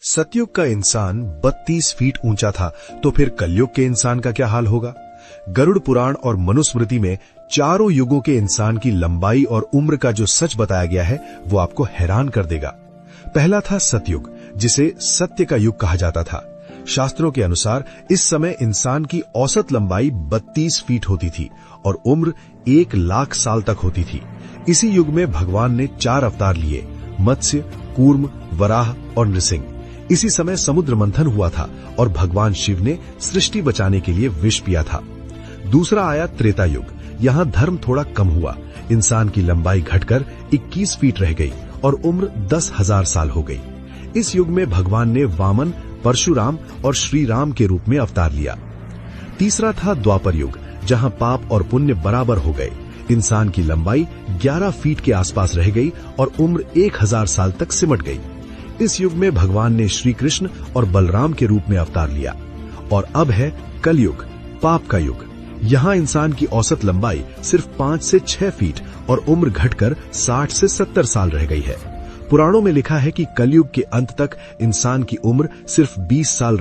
सतयुग का इंसान 32 फीट ऊंचा था, तो फिर कलयुग के इंसान का क्या हाल होगा। गरुड़ पुराण और मनुस्मृति में चारों युगों के इंसान की लंबाई और उम्र का जो सच बताया गया है वो आपको हैरान कर देगा। पहला था सतयुग, जिसे सत्य का युग कहा जाता था। शास्त्रों के अनुसार इस समय इंसान की औसत लंबाई 32 फीट होती थी और उम्र 1,00,000 साल तक होती थी। इसी युग में भगवान ने 4 अवतार लिए, मत्स्य, कूर्म, वराह और नृसिंह। इसी समय समुद्र मंथन हुआ था और भगवान शिव ने सृष्टि बचाने के लिए विष पिया था। दूसरा आया त्रेता युग। यहाँ धर्म थोड़ा कम हुआ, इंसान की लंबाई घटकर 21 फीट रह गई और उम्र 10,000 साल हो गई। इस युग में भगवान ने वामन, परशुराम और श्री राम के रूप में अवतार लिया। तीसरा था द्वापर युग, जहाँ पाप और पुण्य बराबर हो गए। इंसान की लंबाई 11 फीट के आसपास रह गई और उम्र 1000 साल तक सिमट गई। इस युग में भगवान ने श्री कृष्ण और बलराम के रूप में अवतार लिया। और अब है कलयुग, पाप का युग। यहाँ इंसान की औसत लंबाई सिर्फ 5 से 6 फीट और उम्र घटकर 60 से 70 साल रह गई है। पुराणों में लिखा है कि कलयुग के अंत तक इंसान की उम्र सिर्फ 20 साल